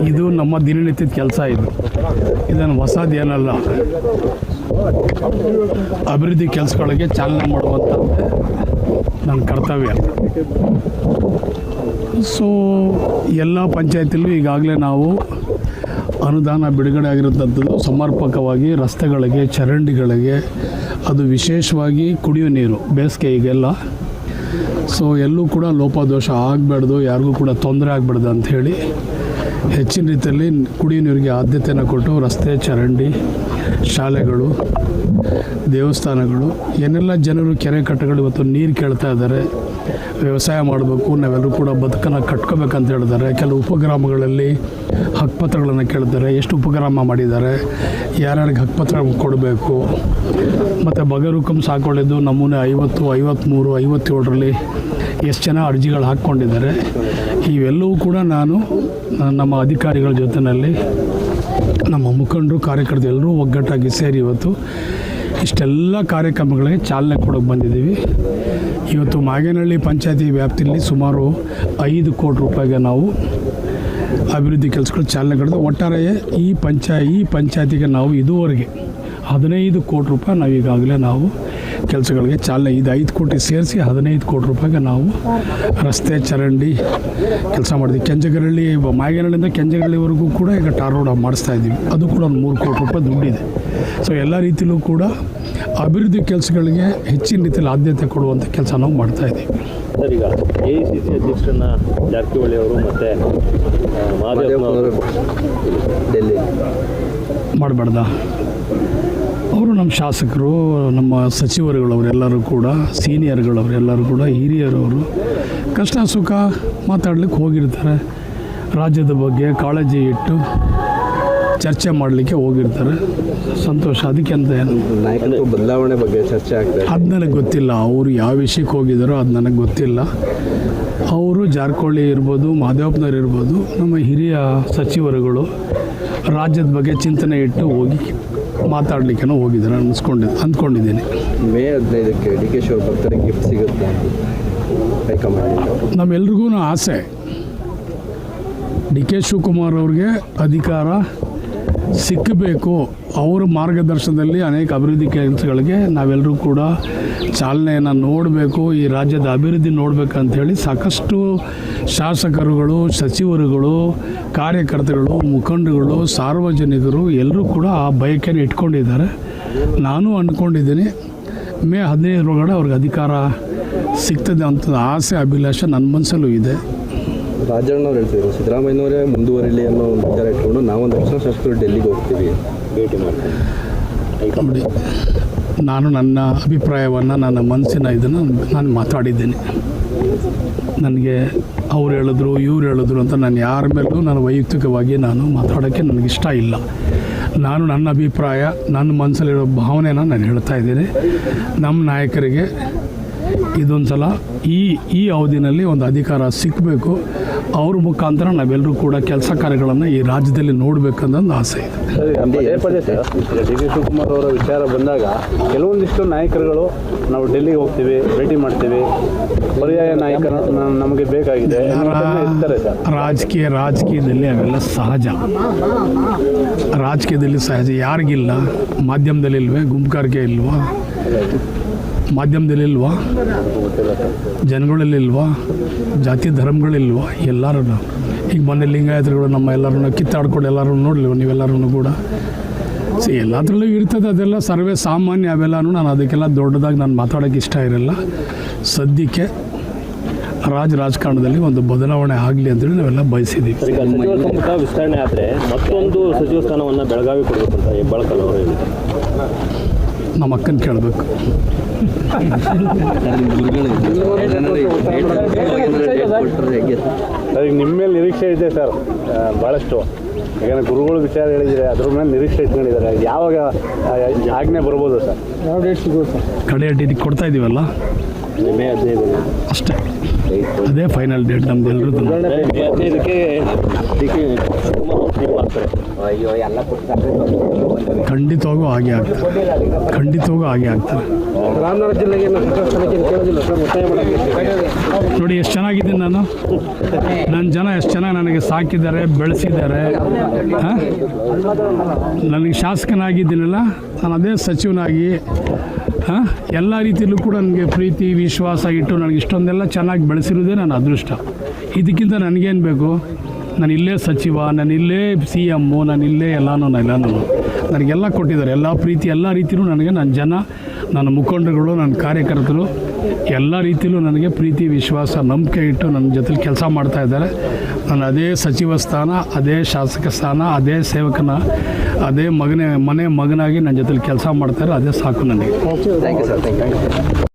ಇದು ನಮ್ಮ ದಿನನಿತ್ಯದ ಕೆಲಸ. ಇದನ್ನು ಹೊಸದೇನಲ್ಲ. ಅಭಿವೃದ್ಧಿ ಕೆಲಸಗಳಿಗೆ ಚಾಲನೆ ಮಾಡುವಂಥದ್ದು ನನ್ನ ಕರ್ತವ್ಯ. ಸೊ ಎಲ್ಲ ಪಂಚಾಯತಿಯಲ್ಲೂ ಈಗಾಗಲೇ ನಾವು ಅನುದಾನ ಬಿಡುಗಡೆ ಆಗಿರುವಂಥದ್ದು ಸಮರ್ಪಕವಾಗಿ ರಸ್ತೆಗಳಿಗೆ, ಚರಂಡಿಗಳಿಗೆ, ಅದು ವಿಶೇಷವಾಗಿ ಕುಡಿಯೋ ನೀರು ಬೇಸಿಗೆ ಈಗೆಲ್ಲ. ಸೊ ಎಲ್ಲೂ ಕೂಡ ಲೋಪದೋಷ ಆಗಬಾರ್ದು, ಯಾರಿಗೂ ಕೂಡ ತೊಂದರೆ ಆಗಬಾರ್ದು ಅಂಥೇಳಿ ಹೆಚ್ಚಿನ ರೀತಿಯಲ್ಲಿ ಕುಡಿಯೋ ನೀರಿಗೆ ಆದ್ಯತೆಯನ್ನು ಕೊಟ್ಟು ರಸ್ತೆ, ಚರಂಡಿ, ಶಾಲೆಗಳು, ದೇವಸ್ಥಾನಗಳು, ಏನೆಲ್ಲ ಜನರು ಕೆರೆ ಕಟ್ಟೆಗಳು ಇವತ್ತು ನೀರು ಕೇಳ್ತಾ ಇದ್ದಾರೆ. ವ್ಯವಸಾಯ ಮಾಡಬೇಕು, ನಾವೆಲ್ಲರೂ ಕೂಡ ಬದುಕನ್ನು ಕಟ್ಕೋಬೇಕಂತ ಹೇಳಿದ್ದಾರೆ. ಕೆಲವು ಉಪಗ್ರಾಮಗಳಲ್ಲಿ ಹಕ್ಕುಪತ್ರಗಳನ್ನು ಕೇಳ್ತಾರೆ. ಎಷ್ಟು ಉಪಗ್ರಾಮ ಮಾಡಿದ್ದಾರೆ, ಯಾರ್ಯಾರಿಗೆ ಹಕ್ಕುಪತ್ರ ಕೊಡಬೇಕು, ಮತ್ತು ಬಗರುಕಂ ಸಾಕೊಂಡಿದ್ದು ನಮೂನೆ 50, 53, 57ರಲ್ಲಿ ಎಷ್ಟು ಜನ ಅರ್ಜಿಗಳು ಹಾಕ್ಕೊಂಡಿದ್ದಾರೆ. ಇವೆಲ್ಲವೂ ಕೂಡ ನಾನು ನಮ್ಮ ಅಧಿಕಾರಿಗಳ ಜೊತೆಯಲ್ಲಿ ನಮ್ಮ ಮುಖಂಡರು, ಕಾರ್ಯಕರ್ತರು ಎಲ್ಲರೂ ಒಗ್ಗಟ್ಟಾಗಿ ಸೇರಿ ಇವತ್ತು ಇಷ್ಟೆಲ್ಲ ಕಾರ್ಯಕ್ರಮಗಳಿಗೆ ಚಾಲನೆ ಕೊಡೋಕೆ ಬಂದಿದ್ದೀವಿ. ಇವತ್ತು ಮಾಗೇನಹಳ್ಳಿ ಪಂಚಾಯತಿ ವ್ಯಾಪ್ತಿಯಲ್ಲಿ ಸುಮಾರು 5 ಕೋಟಿ ರೂಪಾಯಿಗೆ ನಾವು ಅಭಿವೃದ್ಧಿ ಕೆಲಸಗಳು ಚಾಲನೆ ಕೊಡೋದು. ಒಟ್ಟಾರೆ ಈ ಪಂಚಾಯತಿಗೆ ನಾವು ಇದುವರೆಗೆ 15 ಕೋಟಿ ರೂಪಾಯಿ ನಾವು ಈಗಾಗಲೇ ನಾವು ಕೆಲಸಗಳಿಗೆ ಚಾಲನೆ, ಇದು 5 ಕೋಟಿ ಸೇರಿಸಿ 15 ಕೋಟಿ ರೂಪಾಯಿಗೆ ನಾವು ರಸ್ತೆ, ಚರಂಡಿ ಕೆಲಸ ಮಾಡಿದ್ವಿ. ಕೆಂಜಗರಳ್ಳಿ, ಮಾಗೇನಹಳ್ಳಿಯಿಂದ ಕೆಂಜಗರಳ್ಳಿವರೆಗೂ ಕೂಡ ಈಗ ಟಾರ್ ರೋಡ್ ಮಾಡಿಸ್ತಾ ಇದ್ದೀವಿ. ಅದು ಕೂಡ ಒಂದು 3 ಕೋಟಿ ರೂಪಾಯಿ ದುಡ್ಡಿದೆ. ಸೊ ಎಲ್ಲ ರೀತಿಯಲ್ಲೂ ಕೂಡ ಅಭಿವೃದ್ಧಿ ಕೆಲಸಗಳಿಗೆ ಹೆಚ್ಚಿನ ರೀತಿಯಲ್ಲಿ ಆದ್ಯತೆ ಕೊಡುವಂಥ ಕೆಲಸ ನಾವು ಮಾಡ್ತಾಯಿದ್ದೀವಿ. ಸರ್, ಈಗ AICC ಅಧ್ಯಕ್ಷರನ್ನ ಜಾರಕಿಹೊಳಿ ಅವರು ಮತ್ತು ಮಹದೇವನವರು ಡೆಲ್ಲಿ ಮಾಡಬಾರ್ದ? ಅವರು ನಮ್ಮ ಶಾಸಕರು, ನಮ್ಮ ಸಚಿವರುಗಳವರೆಲ್ಲರೂ ಕೂಡ, ಸೀನಿಯರ್ಗಳವರೆಲ್ಲರೂ ಕೂಡ, ಹಿರಿಯರವರು ಕಷ್ಟ ಸುಖ ಮಾತಾಡಲಿಕ್ಕೆ ಹೋಗಿರ್ತಾರೆ. ರಾಜ್ಯದ ಬಗ್ಗೆ ಕಾಳಜಿ ಇಟ್ಟು ಚರ್ಚೆ ಮಾಡಲಿಕ್ಕೆ ಹೋಗಿರ್ತಾರೆ. ಸಂತೋಷ. ಅದಕ್ಕೆ ಅಂತ ಏನು ನಾಯಕತ್ವ ಬದಲಾವಣೆ ಬಗ್ಗೆ ಚರ್ಚೆ ಆಗ್ತದೆ, ಅದು ನನಗೆ ಗೊತ್ತಿಲ್ಲ. ಅವರು ಯಾವ ವಿಷಯಕ್ಕೆ ಹೋಗಿದ್ದಾರೋ ಅದು ನನಗೆ ಗೊತ್ತಿಲ್ಲ. ಅವರು ಜಾರಕಿಹೊಳಿ ಇರ್ಬೋದು, ಮಹದೇವಪ್ಪನವ್ರು ಇರ್ಬೋದು, ನಮ್ಮ ಹಿರಿಯ ಸಚಿವರುಗಳು ರಾಜ್ಯದ ಬಗ್ಗೆ ಚಿಂತನೆ ಇಟ್ಟು ಹೋಗಿ ಮಾತಾಡಲಿಕ್ಕೆ ಹೋಗಿದ್ದಾರೆ ಅಂದ್ಕೊಂಡಿದ್ದೀನಿ. ಮೇ 15ಕ್ಕೆ DK ಶಿವ ಬರ್ತಾರೆ, ಗಿಫ್ಟ್ ಸಿಗುತ್ತೆ ಹೈಕಮಾಂಡ್. ನಮ್ಮೆಲ್ರಿಗೂ ಆಸೆ DK ಶಿವಕುಮಾರ್ ಅವ್ರಿಗೆ ಅಧಿಕಾರ ಸಿಕ್ಕಬೇಕು. ಅವರ ಮಾರ್ಗದರ್ಶನದಲ್ಲಿ ಅನೇಕ ಅಭಿವೃದ್ಧಿ ಕೆಲಸಗಳಿಗೆ ನಾವೆಲ್ಲರೂ ಕೂಡ ಚಾಲನೆಯನ್ನು ನೋಡಬೇಕು. ಈ ರಾಜ್ಯದ ಅಭಿವೃದ್ಧಿ ನೋಡಬೇಕಂಥೇಳಿ ಸಾಕಷ್ಟು ಶಾಸಕರುಗಳು, ಸಚಿವರುಗಳು, ಕಾರ್ಯಕರ್ತಗಳು, ಮುಖಂಡರುಗಳು, ಸಾರ್ವಜನಿಕರು ಎಲ್ಲರೂ ಕೂಡ ಆ ಬಯಕೆಯನ್ನು ಇಟ್ಕೊಂಡಿದ್ದಾರೆ. ನಾನು ಅಂದ್ಕೊಂಡಿದ್ದೀನಿ ಮೇ 15 ಒಳಗಡೆ ಅವ್ರಿಗೆ ಅಧಿಕಾರ ಸಿಗ್ತದೆ ಅಂತ ಆಸೆ, ಅಭಿಲಾಷೆ ನನ್ನ ಮನಸ್ಸಲ್ಲೂ ಇದೆ. ರಾಜಣ್ಣವ್ರು ಹೇಳ್ತಿದ್ರು ಸಿದ್ದರಾಮಯ್ಯನವರೇ ಮುಂದುವರಿಲಿ ಅನ್ನೋ ಒಂದು ವಿಚಾರ ಇಟ್ಕೊಂಡು ನಾವೊಂದು ಲಕ್ಷ ಶಾಸಕರು ಡೆಲ್ಲಿಗೆ ಹೋಗ್ತೀವಿ, ಭೇಟಿ ಮಾಡ್ತೀವಿ. ನಾನು ನನ್ನ ಅಭಿಪ್ರಾಯವನ್ನು, ನನ್ನ ಮನಸ್ಸಿನ ಇದನ್ನು ನಾನು ಮಾತಾಡಿದ್ದೇನೆ. ನನಗೆ ಅವ್ರು ಹೇಳಿದ್ರು, ಇವ್ರು ಹೇಳಿದ್ರು ಅಂತ ನಾನು ಯಾರ ಮೇಲೂ ನಾನು ವೈಯಕ್ತಿಕವಾಗಿ ನಾನು ಮಾತಾಡೋಕ್ಕೆ ನನಗಿಷ್ಟ ಇಲ್ಲ. ನಾನು ನನ್ನ ಅಭಿಪ್ರಾಯ, ನನ್ನ ಮನಸ್ಸಲ್ಲಿರೋ ಭಾವನೆನ ನಾನು ಹೇಳ್ತಾ ಇದ್ದೀನಿ. ನಮ್ಮ ನಾಯಕರಿಗೆ ಇದೊಂದು ಸಲ ಈ ಅವಧಿನಲ್ಲಿ ಒಂದು ಅಧಿಕಾರ ಸಿಕ್ಕಬೇಕು. ಅವ್ರ ಮುಖಾಂತರ ನಾವೆಲ್ಲರೂ ಕೂಡ ಕೆಲಸ ಕಾರ್ಯಗಳನ್ನು ಈ ರಾಜ್ಯದಲ್ಲಿ ನೋಡಬೇಕನ್ನೋ ಒಂದು ಆಸೆ ಇದೆ. ಪದೇ DK ಶಿವಕುಮಾರ್ ಅವರ ವಿಚಾರ ಬಂದಾಗ ಕೆಲವೊಂದಿಷ್ಟು ನಾಯಕರುಗಳು ನಾವು ಡೆಲ್ಲಿಗೆ ಹೋಗ್ತೀವಿ, ಭೇಟಿ ಮಾಡ್ತೀವಿ, ಪರ್ಯಾಯ ನಾಯಕರು ನಮಗೆ ಬೇಕಾಗಿದೆ ಇರ್ತಾರೆ ಸರ್. ರಾಜಕೀಯದಲ್ಲಿ ಅವೆಲ್ಲ ಸಹಜ. ರಾಜಕೀಯದಲ್ಲಿ ಸಹಜ. ಯಾರಿಗಿಲ್ಲ? ಮಾಧ್ಯಮದಲ್ಲಿ ಇಲ್ವೇ? ಗುಂಪುಗಾರಿಕೆ ಇಲ್ವಾ? ಮಾಧ್ಯಮದಲ್ಲಿಲ್ವಾ? ಜನಗಳಲ್ಲಿಲ್ವಾ? ಜಾತಿ ಧರ್ಮಗಳಿಲ್ವಾ? ಎಲ್ಲರೂ ಈಗ ಮೊನ್ನೆ ಲಿಂಗಾಯತರುಗಳು ನಮ್ಮ ಎಲ್ಲರನ್ನು ಕಿತ್ತಾಡ್ಕೊಂಡು ಎಲ್ಲರೂ ನೋಡಲಿಲ್ಲ ನೀವೆಲ್ಲರೂ ಕೂಡ. ಎಲ್ಲದರಲ್ಲೂ ಇರ್ತದೆ, ಅದೆಲ್ಲ ಸರ್ವೇ ಸಾಮಾನ್ಯ. ಅವೆಲ್ಲನೂ ನಾನು ಅದಕ್ಕೆಲ್ಲ ದೊಡ್ಡದಾಗಿ ನಾನು ಮಾತಾಡೋಕ್ಕೆ ಇಷ್ಟ ಇರಲ್ಲ. ಸದ್ಯಕ್ಕೆ ರಾಜಕಾರಣದಲ್ಲಿ ಒಂದು ಬದಲಾವಣೆ ಆಗಲಿ ಅಂತೇಳಿ ನಾವೆಲ್ಲ ಬಯಸಿದ್ದೀವಿ. ಸಚಿವ ಸಂಪುಟ ವಿಸ್ತರಣೆ ಆದರೆ ಮತ್ತೊಂದು ಸಚಿವ ಸ್ಥಾನವನ್ನು ಬೆಳಗಾವಿ ಕೊಡಬೇಕು ಅಂತ ಹೆಬ್ಬಾಳ್ಕರ್ ಅವರು ಹೇಳಿದ್ದಾರೆ. ನಮ್ಮ ಅಕ್ಕನ ಕೇಳಬೇಕು. ಈಗ ನಿಮ್ಮ ಮೇಲೆ ನಿರೀಕ್ಷೆ ಇದೆ ಸರ್ ಭಾಳಷ್ಟು. ಯಾಕಂದರೆ ಗುರುಗಳು ವಿಚಾರ ಹೇಳಿದರೆ ಅದ್ರ ಮೇಲೆ ನಿರೀಕ್ಷೆ ಇಟ್ಕೊಂಡಿದ್ದಾರೆ. ಯಾವಾಗ ಆಜ್ಞೆ ಬರ್ಬೋದು ಸರ್? ಯಾವ ಡೇಟ್ ಸಿಗೋದು ಸರ್? ಕಡೆ ಡೇಟ್ ಕೊಡ್ತಾ ಇದ್ದೀವಲ್ಲ, ಮೇ 15 ಅಷ್ಟೇ. ಅದೇ ಫೈನಲ್ ಡೇಟ್ ನಮ್ದು ಎಲ್ರದ್ದು. ಮೇ 15ಕ್ಕೆ DK ಶಿವಕುಮಾರ್ ಆಗ್ತಾರೆ. ಅಯ್ಯೋ ಎಲ್ಲ ಖಂಡಿತವಾಗೂ ಹಾಗೆ ಆಗ್ತಾರೆ. ಖಂಡಿತವಾಗೂ ಹಾಗೆ ಆಗ್ತಾರೆ. ರಾಮನಗರ ಜಿಲ್ಲೆಗೆ ಕೇಳೋದಿಲ್ಲ ಸರ್, ಒತ್ತಾಯ ಮಾಡೋಕ್ಕೆ ನೋಡಿ ಎಷ್ಟು ಚೆನ್ನಾಗಿದ್ದೀನಿ ನಾನು. ನನ್ನ ಜನ ಎಷ್ಟು ಚೆನ್ನಾಗಿ ನನಗೆ ಸಾಕಿದ್ದಾರೆ, ಬೆಳೆಸಿದ್ದಾರೆ. ನನಗೆ ಶಾಸಕನಾಗಿದ್ದೀನಲ್ಲ, ನಾನು ಅದೇ ಸಚಿವನಾಗಿ ಎಲ್ಲ ರೀತಿಯಲ್ಲೂ ಕೂಡ ನನಗೆ ಪ್ರೀತಿ ವಿಶ್ವಾಸ ಇಟ್ಟು ನನಗೆ ಇಷ್ಟೊಂದೆಲ್ಲ ಚೆನ್ನಾಗಿ ಬೆಳೆಸಿರೋದೇ ನನ್ನ ಅದೃಷ್ಟ. ಇದಕ್ಕಿಂತ ನನಗೇನು ಬೇಕು? ನಾನು ಇಲ್ಲೇ ಸಚಿವ, ನಾನು ಇಲ್ಲೇ CM, ನಾನು ಇಲ್ಲೇ ಎಲ್ಲನೂ ನನಗೆಲ್ಲ ಕೊಟ್ಟಿದ್ದಾರೆ. ಎಲ್ಲ ಪ್ರೀತಿ ಎಲ್ಲ ರೀತಿಯೂ ನನಗೆ ನನ್ನ ಜನ, ನನ್ನ ಮುಖಂಡರುಗಳು, ನನ್ನ ಕಾರ್ಯಕರ್ತರು ಎಲ್ಲ ರೀತಿಯಲ್ಲೂ ನನಗೆ ಪ್ರೀತಿ ವಿಶ್ವಾಸ ನಂಬಿಕೆ ಇಟ್ಟು ನನ್ನ ಜೊತೆಲಿ ಕೆಲಸ ಮಾಡ್ತಾ ಇದ್ದಾರೆ. ನಾನು ಅದೇ ಸಚಿವ ಸ್ಥಾನ, ಅದೇ ಶಾಸಕ ಸ್ಥಾನ, ಅದೇ ಸೇವಕನ, ಅದೇ ಮಗನಾಗಿ ನನ್ನ ಜೊತೆಲಿ ಕೆಲಸ ಮಾಡ್ತಾರೆ. ಅದೇ ಸಾಕು ನನಗೆ. Thank you sir.